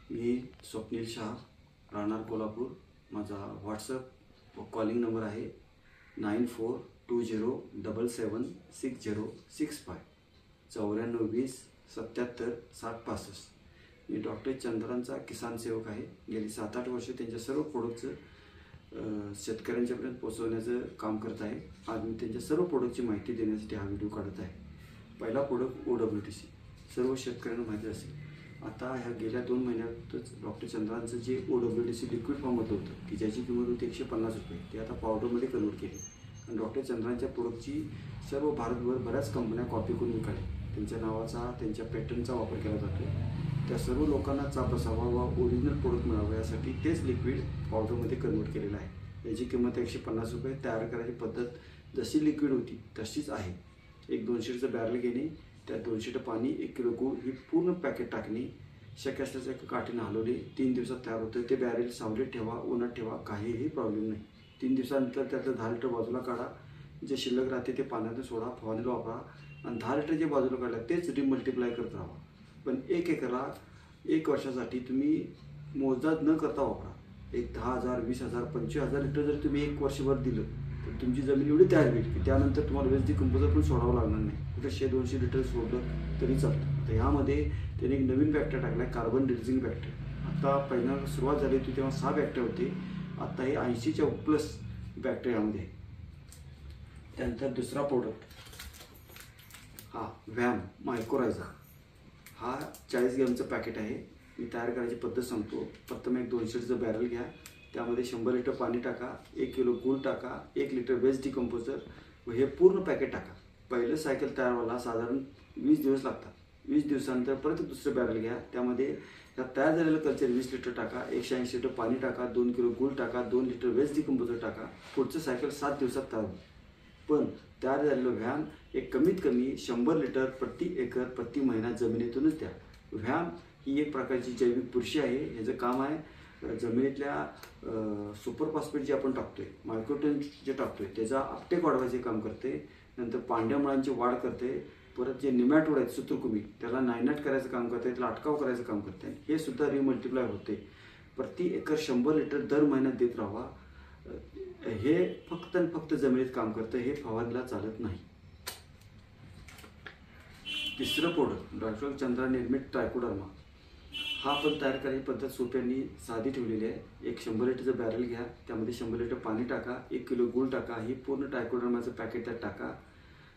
मी स्वप्नील शाह, राहणार कोल्हापूर। माझा व्हॉट्सअप व कॉलिंग नंबर आहे 9420776065 9420776065। मी डॉक्टर चंद्रांचा किसान सेवक आहे। गेली 7-8 वर्ष त्यांच्या सर्व प्रोडक्टचं शेतकऱ्यांच्यापर्यंत पोहोचवण्याचं काम करत आहे। आज मी त्यांच्या सर्व प्रोडक्टची माहिती देण्यासाठी हा व्हिडिओ काढत आहे। पहिला प्रोडक्ट OWDC, सर्व शेतकऱ्यांना माहिती असेल। आता ह्या गेल्या 2 महिन्यातच डॉक्टर चंद्रांचं जे OWDC लिक्विड फॉर्ममध्ये होतं की ज्याची किंमत होती 150 रुपये, ते आता पावडरमध्ये कन्वर्ट केली आणि डॉक्टर चंद्रांच्या प्रोडक्टची सर्व भारतभर बऱ्याच कंपन्या कॉपी करून विकाल्या। त्यांच्या नावाचा, त्यांच्या पॅटर्नचा वापर केला जातो। त्या सर्व लोकांना चाप बसावा व ओरिजिनल प्रोडक्ट मिळावं यासाठी तेच लिक्विड पावडरमध्ये कन्वर्ट केलेलं आहे। याची किंमत 150 रुपये। तयार करायची पद्धत जशी लिक्विड होती तशीच आहे। एक 200 लिटरचं बॅरल घेणे, त्यात 200 लिटर पाणी, 1 किलो गूळ ही पूर्ण पॅकेट टाकणे, शक्य असल्यास एका काठीने हलवले। 3 दिवसात तयार होतं। ते बॅरेल सावलीत ठेवा, उन्हात ठेवा, काहीही प्रॉब्लेम नाही। 3 दिवसानंतर त्यातलं 10 लिटर बाजूला काढा, जे शिल्लक राहते ते पाण्यातून सोडा, फवारणीला वापरा आणि 10 लिटर जे बाजूला काढलं तेच रिमल्टिप्लाय करत राहा। पण 1 एकरला 1 वर्षासाठी तुम्ही मोजदाद न करता वापरा। एक 10,000, 20,000, 25,000 लिटर जर तुम्ही 1 वर्षभर दिलं तर तुमची जमीन एवढी तयार होईल की त्यानंतर तुम्हाला वेस्ट डिकंपोजर पण सोडावं लागणार नाही। कुठे 100-200 लिटर सोडलं तरी चालतं। तर ह्यामध्ये त्याने एक नवीन बॅक्टेरिया टाकला आहे, कार्बन रिलीजिंग बॅक्टेरिया। आता पहिल्यांदा सुरुवात झाली होती तेव्हा 6 बॅक्टेरिया होते, आता हे 80च्या प्लस बॅक्टेरियामध्ये। त्यानंतर दुसरा प्रोडक्ट हा व्हॅम मायक्रोरायझा। हा 40 ग्रॅमचं पॅकेट आहे। मी तयार करायची पद्धत सांगतो। प्रथम एक 200 लिटरचं बॅरल घ्या, त्यामध्ये 100 लिटर पाणी टाका, 1 किलो गूळ टाका, 1 लिटर वेस्ट डिकंपोजर व हे पूर्ण पॅकेट टाका। पहिलं सायकल तयार व्हायला साधारण 20 दिवस लागतात। 20 दिवसानंतर परत दुसरं बॅरल घ्या, त्यामध्ये तयार झालेलं कल्चर 20 लिटर टाका, 180 लिटर पाणी टाका, 2 किलो गूळ टाका, 2 लिटर वेस्ट डिकंपोजर टाका। पुढचं सायकल 7 दिवसात तयार होईल। पण तयार झालेलं व्हॅम एक कमीत कमी 100 लिटर प्रति एकर प्रति महिना जमिनीतूनच द्या। व्हॅम ही एक प्रकारची जैविक बुरशी आहे। ह्याचं काम आहे जमिनीतल्या सुपर फॉस्फेट जे आपण टाकतोय, मायक्रोन्यूट्रिएंट जे टाकतोय त्याचा अपटेक वाढवायचे काम करते। नंतर पांढऱ्या मुळांची वाढ करते। परत जे निमॅटोड आहेत, सूत्रकृमी, त्याला नायनाट करायचं काम करते, त्याला अटकाव करायचं काम करते। हे सुद्धा रिमल्टिप्लाय होते। प्रति एकर 100 लिटर दर महिन्यात देत राहावा। हे फक्त आणि फक्त जमिनीत काम करतं, हे फवारणीला चालत नाही। तिसरं प्रोडक्ट डॉक्टर चंद्रा निर्मित ट्रायकोडर्मा। हा पण तयार करायची पद्धत सोप्यांनी साधी ठेवलेली आहे। एक 100 लिटरचं बॅरल घ्या, त्यामध्ये 100 लिटर पाणी टाका, 1 किलो गूळ टाका, ही पूर्ण ट्रायकोडर्माचं पॅकेट त्यात टाका।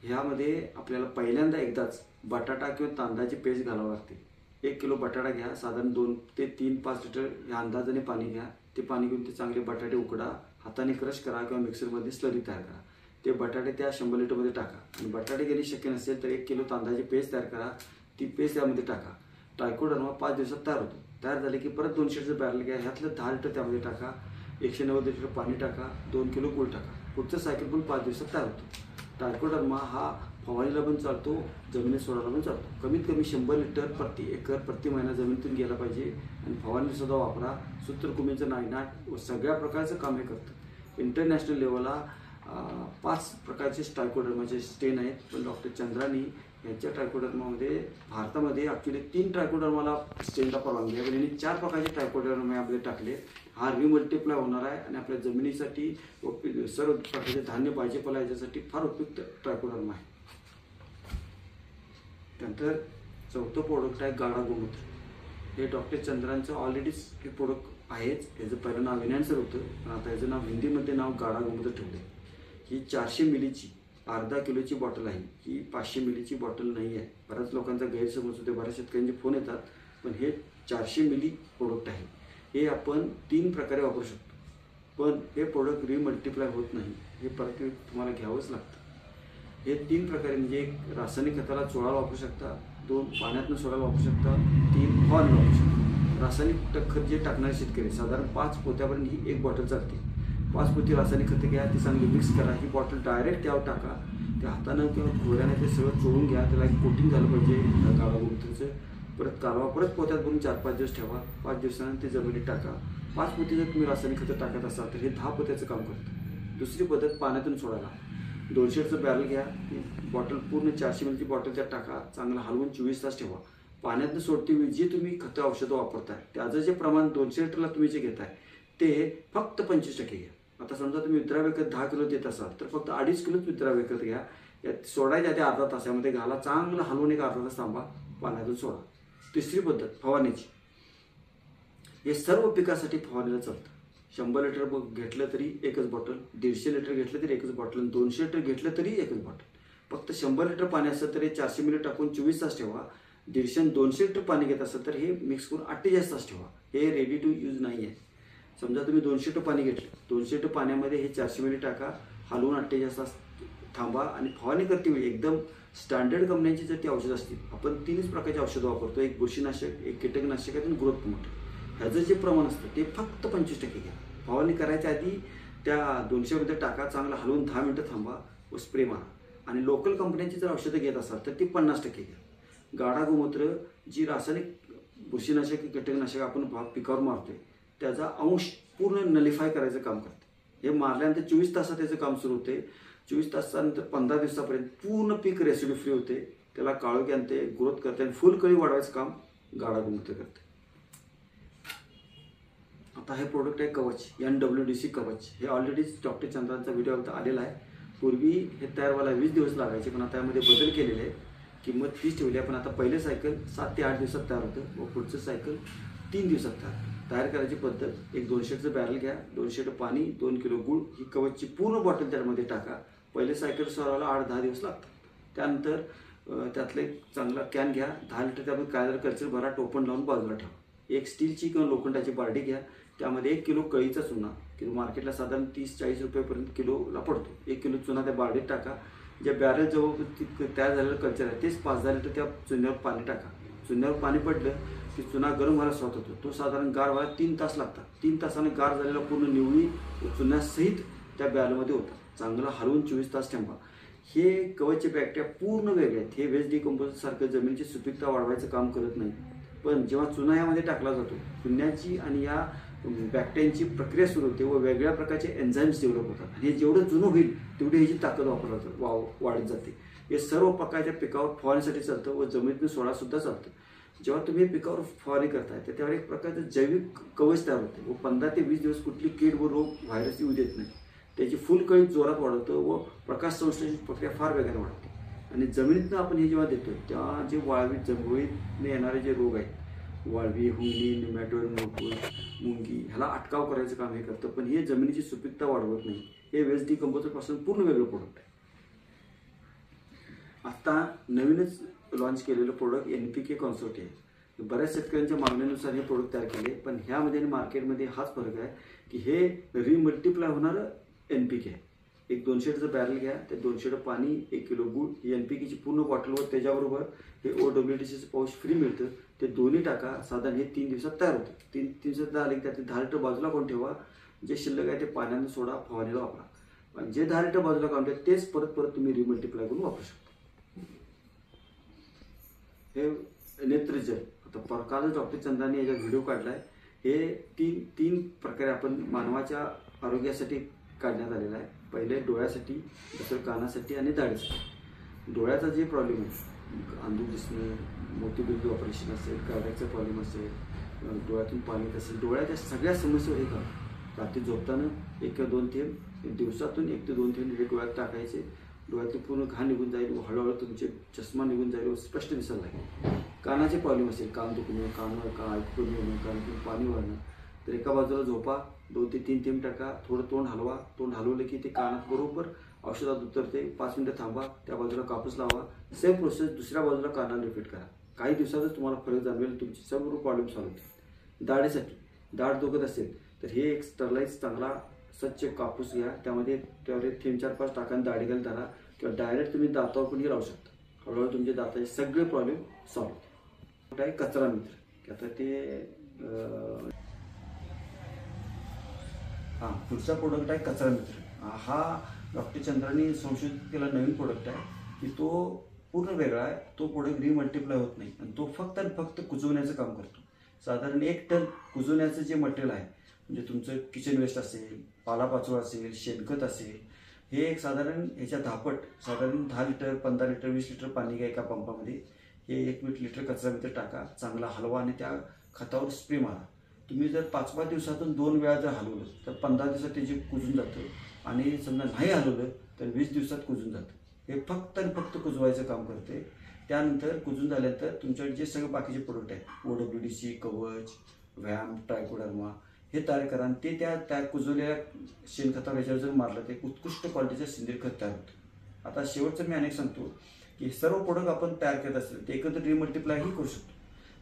ह्यामध्ये आपल्याला पहिल्यांदा एकदाच बटाटा किंवा तांदळाची पेस्ट घालावं लागते। 1 किलो बटाटा घ्या, साधारण 2 ते 3-5 लिटर या अंदाजाने पाणी घ्या। ते पाणी घेऊन ते चांगले बटाटे उकडा, हाताने क्रश करा किंवा मिक्सरमध्ये स्लरी तयार करा। ते बटाटे त्या 100 लिटरमध्ये टाका आणि बटाटे घेणे शक्य नसेल तर 1 किलो तांदळाची पेस्ट तयार करा, ती पेस्ट त्यामध्ये टाका। ट्रायकोडर्मा 5 दिवसात तयार होतो। तयार झाले की परत 200 लिटरचं बॅरल घ्या, ह्यातलं 10 लिटर त्यामध्ये टाका, 190 लिटर पाणी टाका, 2 किलो गूळ टाका। पुढचं सायकल पण 5 दिवसात तयार होतो। ट्रायकोडर्मा हा फवारणीला पण चालतो, जमिनीत सोडायला पण चालतो। कमीत कमी 100 लिटर प्रति एकर प्रति महिना जमिनीतून गेला पाहिजे आणि फवारणी सुद्धा वापरा। सूत्रकृमीचं नायनाट व सगळ्या प्रकारचं काम हे करतं। इंटरनॅशनल लेवलला 5 प्रकारचे ट्रायकोडर्माचे स्ट्रेन आहेत, पण डॉक्टर चंद्रांनी यांच्या ट्रायकोडर्मामध्ये भारतामध्ये ॲक्च्युली 3 ट्रायकोडर्माला स्ट्रेनला परवानगी आहे, पण यांनी 4 प्रकारचे ट्रायकोडर्मा यामध्ये टाकले। हा रिमल्टिप्लाय होणार आहे आणि आपल्या जमिनीसाठी सर्व प्रकारचे धान्य भाजीपाला याच्यासाठी फार उपयुक्त ट्रायकोडर्मा आहे। त्यानंतर चौथं प्रोडक्ट आहे गाढा गोमूत्र। हे डॉक्टर चंद्रांचं ऑलरेडीच हे प्रोडक्ट आहेच। याचं पहिलं नाव एनहॅन्सर होतं, पण आता याचं नाव हिंदीमध्ये नाव गाढा गोमूत्र ठेवलं आहे। ही 400 मिलीची अर्धा किलोची बॉटल आहे, ही 500 मिलीची बॉटल नाही आहे। बऱ्याच लोकांचा गैरसमज होते, बऱ्याच शेतकऱ्यांचे फोन येतात, पण हे 400 मिली प्रोडक्ट आहे। हे आपण 3 प्रकारे वापरू शकतो, पण हे प्रोडक्ट रिमल्टिप्लाय होत नाही, हे परत तुम्हाला घ्यावंच लागतं। हे 3 प्रकारे म्हणजे 1 रासायनिक खताला चोळायला वापरू शकता, 2 पाण्यातून सोडायला वापरू शकता, 3 फवारणीला वापरू शकता। रासायनिक खत जे टाकणारे शेतकरी साधारण 5 पोत्यापर्यंत ही 1 बॉटल चालते। 5 पोती रासायनिक खते घ्या, ती चांगली मिक्स करा, ही बॉटल डायरेक्ट त्यावर टाका, त्या हातानं किंवा घोऱ्याने ते सगळं चोळून घ्या, त्याला एक कोटिंग झालं पाहिजे गाढा गोमूत्राचं। परत कालवा परत पोत्यात भरून 4-5 दिवस ठेवा, 5 दिवसानंतर ते जमिनीत टाका। 5 पोती जर तुम्ही रासायनिक खतं टाकत असाल तर हे 10 पोत्याचं काम करतं। दुसरी पद्धत पाण्यातून सोडायला। 200 लिटरचं बॅरल घ्या, ती बॉटल पूर्ण 400 मिलीची बॉटल त्यात टाका, चांगलं हलवून 24 तास ठेवा। पाण्यातनं सोडते वेळी जी तुम्ही खतं औषधं वापरताय त्याचं जे प्रमाण 200 लिटरला तुम्ही जे घेताय ते फक्त 25% घ्या. आता समजा तुम्ही विद्राव्यखत 10 किलो देत असाल तर फक्त 2.5 किलोच विद्राव्यखत घ्या. यात सोडायच्या आधी अर्धा तासामध्ये घाला, चांगलं हलवून एक अर्धा तास थांबा, पाण्यातून सोडा. तिसरी पद्धत फवारणीची. हे सर्व पिकासाठी फवारणीला चालतं. 100 लिटर घेतलं तरी एकच बॉटल, 150 लिटर घेतलं तरी एकच बॉटल, 200 लिटर घेतलं तरी एकच बॉटल. फक्त 100 लिटर पाणी असेल तर 400 मिली टाकून 24 तास ठेवा. 150 आणि 200 लिटर पाणी घेत असेल तर हे मिक्स करून 48 तास ठेवा. हे रेडी टू यूज नाही आहे. समजा तुम्ही 200 लिटर पाणी घेतलं, 200 लिटर पाण्यामध्ये हे 400 मिली टाका, हलवून 48 तास थांबा आणि फवारणी करते वेळी एकदम स्टँडर्ड कंपन्यांची जर ती औषधं असतील, आपण 3 प्रकारची औषधं वापरतो, एक बुरशीनाशक, एक कीटकनाशक आणि ग्रोथ प्रमोटर. ह्याचं जे प्रमाण असतं ते फक्त 25% घ्या. फवारणी करायच्या आधी त्या 200 मध्ये टाका, चांगलं हलवून 10 मिनिटं थांबा व स्प्रे मारा. आणि लोकल कंपन्यांची जर औषधं घेत असाल तर ती 50% घ्या. गाढा गोमूत्र जी रासायनिक बुरशीनाशक कीटकनाशक आपण पिकावर मारतोय त्याचा अंश पूर्ण नलिफाय करायचं काम करते. हे मारल्यानंतर 24 तासात त्याचं काम सुरू होते. 24 तासानंतर 15 दिवसापर्यंत पूर्ण पीक रेसिड्यू फ्री होते. त्याला काळोखी आणते, ग्रोथ करते आणि फुल कळी वाढवायचं काम गाढा गोमूत्र करते. आता हे प्रोडक्ट आहे कवच, NWDC कवच. हे ऑलरेडी डॉक्टर चंद्रांचा व्हिडिओ आलेला आहे. पूर्वी हे तयार व्हायला 20 दिवस लागायचे, पण आता यामध्ये बदल केलेले आहे. किंमत 30 ठेवली आहे, पण आता पहिले सायकल 7 ते 8 दिवसात तयार होतं व पुढचं सायकल 3 दिवसात तयार करायची पद्धत. एक 200चं बॅरल घ्या, 200 लिटर पाणी, 2 किलो गुळ, ही कवचची पूर्ण बॉटल त्यामध्ये टाका. पहिले सायकल सोडवायला 8-10 दिवस लागतात. त्यानंतर त्यातलं एक चांगला कॅन घ्या, 10 लिटर त्यामध्ये कायदर कल्चर भरा, टोपण लावून बाजूला ठेवा. एक स्टीलची किंवा लोखंडाची बार्डी घ्या, त्यामध्ये 1 किलो कळीचा चुना, किलो मार्केटला साधारण 30-40 रुपयेपर्यंत किलोला पडतो. 1 किलो चुना त्या बार्डीत टाका. ज्या बॅरल जवळ तयार झालेलं कल्चर आहे तेच 5-10 लिटर त्या चुन्यावर पाणी टाका. चुन्यावर पाणी पडलं की चुना गरम व्हायला सुरुवात होतो. तो साधारण गार व्हायला 3 तास लागतात. 3 तासाने गार झालेला पूर्ण निवळी चुन्यासहित त्या बॅरलमध्ये होतात. चांगलं हलवून 24 तास ठेवा. हे कवचचे बॅक्टेरिया पूर्ण वेगळे आहेत. हे वेस्ट डिकंपोजर सारखं जमिनीची सुपीकता वाढवायचं काम करत नाही. पण जेव्हा चुना यामध्ये टाकला जातो, चुन्याची आणि या बॅक्टेरियांची प्रक्रिया सुरू होते व वेगळ्या प्रकारचे एन्झाईम्स डेव्हलप होतात. आणि हे जेवढं जुनं होईल तेवढी ह्याची ताकद वाढत जाते. हे सर्व प्रकारच्या पिकावर फवारणीसाठी चालतं व जमिनीतून सोडासुद्धा चालतं. जेव्हा तुम्ही पिकावर फवारणी करताय तर त्यावर एक प्रकारचं जैविक कवच तयार होते व 15 ते 20 दिवस कुठली कीड व रोग व्हायरस येऊ देत नाही. त्याची फुल कळी जोरात वाढवतं व प्रकाश संश्लेषण प्रक्रिया फार वेगाने वाढते. आणि जमिनीतनं आपण हे जेव्हा देतो तेव्हा जे जमिनीतनं येणारे जे रोग आहेत, वाळवी, हुंगली, निमॅटोड, मोटून, मुंगी, ह्याला अटकाव करायचं काम हे करतं. पण हे जमिनीची सुपीकता वाढवत नाही. हे वेस्ट डिकंपोजरपासून पूर्ण वेगळं प्रोडक्ट आहे. आता नवीनच लॉन्च केलेलं प्रोडक्ट NPK कॉन्सर्ट आहे. बऱ्याच शेतकऱ्यांच्या मागणीनुसार हे प्रोडक्ट तयार केले, पण ह्यामध्ये आणि मार्केटमध्ये हाच फरक आहे की हे रिमल्टिप्लाय होणारं NPK आहे. एक 200 लिटरचं बॅरल घ्या, त्या 200 लिटर पाणी, 1 किलो गुळ, ही NPKची पूर्ण बॉटल व त्याच्याबरोबर हे OWDCचं पाऊच फ्री मिळतं. ते दोन्ही टाका. साधारण हे 3 दिवसात तयार होतं. 3 दिवसात झाले की त्यातले 10 लिटर बाजूला कोण ठेवा. जे शिल्लक आहे ते पाण्याने सोडा, फवारणीला वापरा. पण जे 10 लिटर बाजूला काढून ठेवा तेच परत तुम्ही रिमल्टिप्लाय करून वापरू शकता. हे नेत्रजल, आता कालच डॉक्टर चंद्रांनी याचा व्हिडिओ काढलाय. हे तीन प्रकारे आपण मानवाच्या आरोग्यासाठी काढण्यात आलेला आहे. पहिले डोळ्यासाठी, दुसरं कानासाठी आणि दाढीसाठी. डोळ्याचा जे प्रॉब्लेम आहे, अंधू दिसणं, मोतीबिंदू ऑपरेशन असेल, कार्डियाकचा प्रॉब्लेम असेल, डोळ्यातून पाणी येत असेल, डोळ्याच्या सगळ्या समस्या हे काम. रात्री झोपताना 1 किंवा 2 थेंब, दिवसातून 1 ते 2 थेंब हे डोळ्यात टाकायचे. डोळ्यातून पूर्ण घाण निघून जाईल व हळूहळू तुमचे चष्मा निघून जाईल व स्पष्ट दिसायला लागेल. कानाचे प्रॉब्लेम असेल, कान दुखणं, कान ऐकू येणं, कानातून पाणी वाढणं, तर एका बाजूला झोपा, 2 ते 3 थेंब टाका, थोडं तोंड हलवा. तोंड हलवलं की ते कानात बरोबर औषधात उतरते. 5 मिनिटं थांबा, त्या बाजूला कापूस लावा. सेम प्रोसेस दुसऱ्या बाजूला कानाला रिपीट करा. काही दिवसातच तुम्हाला फरक जाणवेल, तुमची सर्व प्रॉब्लेम सॉल्व्ह होतील. दाढीसाठी, दाढ दुखत असेल तर हे एक स्टरलाइज चांगला स्वच्छ कापूस घ्या, त्यामध्ये त्यावर 3-4-5 टाकांनी दाढी घाल धरा किंवा डायरेक्ट तुम्ही दातावर पण लावू शकता. हळूहळू तुमचे दाताचे सगळे प्रॉब्लेम सॉल्व्ह होतील. आहे कचरा मित्र. आता ते पुढचा प्रोडक्ट आहे कचरा मित्र. हा डॉक्टर चंद्रांनी संशोधित केलेला नवीन प्रोडक्ट आहे की तो पूर्ण वेगळा आहे. तो प्रोडक्ट रिमल्टिप्लाय होत नाही आणि तो फक्त आणि फक्त कुजवण्याचं काम करतो. साधारण 1 टन कुजवण्याचं जे मटेरियल आहे, म्हणजे तुमचं किचन वेस्ट असेल, पालापाचोळा असेल, शेणखत असेल, हे एक साधारण ह्याच्या 10 पट, साधारण 10 लिटर, 15 लिटर, 20 लिटर पाणी घ्या एका पंपामध्ये. हे 1 लिटर कचऱ्यामध्ये टाका, चांगला हलवा आणि त्या खतावर स्प्रे मारा. तुम्ही जर 5-5 दिवसातून 2 वेळा जर हलवलं तर 15 दिवसात ते जे कुजून जातं आणि समजा नाही हलवलं तर 20 दिवसात कुजून जातं. हे फक्त आणि फक्त कुजवायचं काम करते. त्यानंतर कुजून झाल्यानंतर तुमच्याकडे जे सगळे बाकीचे प्रोडक्ट आहेत, OWDC, कवच, व्हॅम, ट्रायकोडर्मा हे तयार करा आणि ते त्या कुजवलेल्या शेणखतावर याच्यावर जर मारलं ते उत्कृष्ट क्वालिटीचं सेंद्रिय खत तयार होतं. आता शेवटचं मी अनेक सांगतो की सर्व प्रोडक्ट आपण तयार करत असेल ते एकत्र रिमल्टिप्लायही करू शकतो.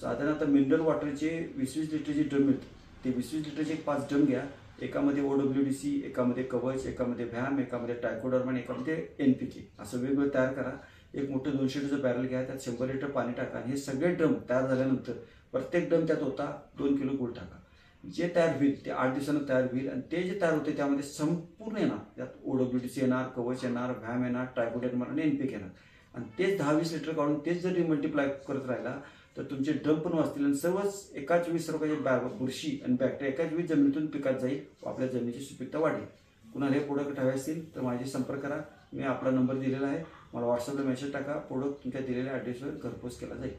साधारण आता मिनरल वॉटरचे 20-20 लिटरचे ड्रम मिळतात. ते 20-20 लिटरचे 5 ड्रम घ्या. एकामध्ये OWDC, एकामध्ये कवच, एकामध्ये व्हॅम, एकामध्ये ट्रायकोडर्मा आणि एकामध्ये NPK असं वेगवेगळं तयार करा. एक मोठं 200 लिटरचं बॅरल घ्या, त्यात 100 लिटर पाणी टाका आणि हे सगळे ड्रम तयार झाल्यानंतर प्रत्येक ड्रम त्यात होता 2 किलो गुळ टाका. जे तयार होईल ते 8 दिवसानं तयार होईल आणि ते जे तयार होते त्यामध्ये संपूर्ण येणार, त्यात OWDC येणार, कवच येणार, व्हॅम येणार, ट्रायकोडर्मा आणि NPK येणार आणि तेच 10-20 लिटर काढून तेच जर रिमल्टिप्लाय करत राहिला तर तुमचे ड्रम पण वाचतील आणि सर्वच एकाच वेळी सर्व काही बुरशी आणि बॅक्टेरिया एकाच वेळी जमिनीतून पिकात जाईल, आपल्या जमिनीची सुपीकता वाढेल. कुणाला हे प्रोडक्ट हवे असतील तर माझ्याशी संपर्क करा. मी आपला नंबर दिलेला आहे, मला व्हॉट्सअपला मेसेज टाका. प्रोडक्ट तुमच्या दिलेल्या ॲड्रेसवर घरपोच केला जाईल.